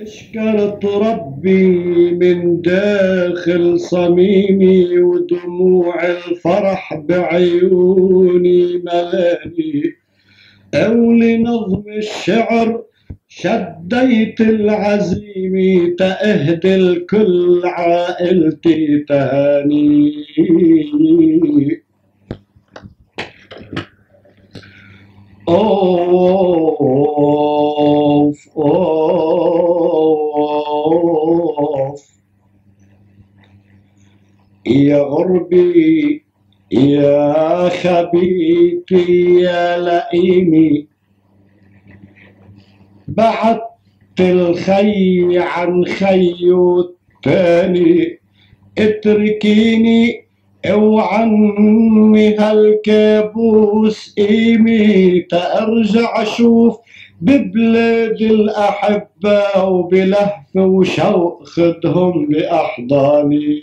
اشكرت ربي من داخل صميمي، ودموع الفرح بعيوني ملاني. ولنظم الشعر شديت العزيمة، تأهدي الكل عائلتي تهاني. أوف أوف يا غربي يا خبيتي يا لئيمي، بعدت الخي عن خيو التاني. اتركيني وعني هالكابوس قيمي، تأرجع اشوف ببلاد الأحبة، وبلهف وشوق خدهم بأحضاني.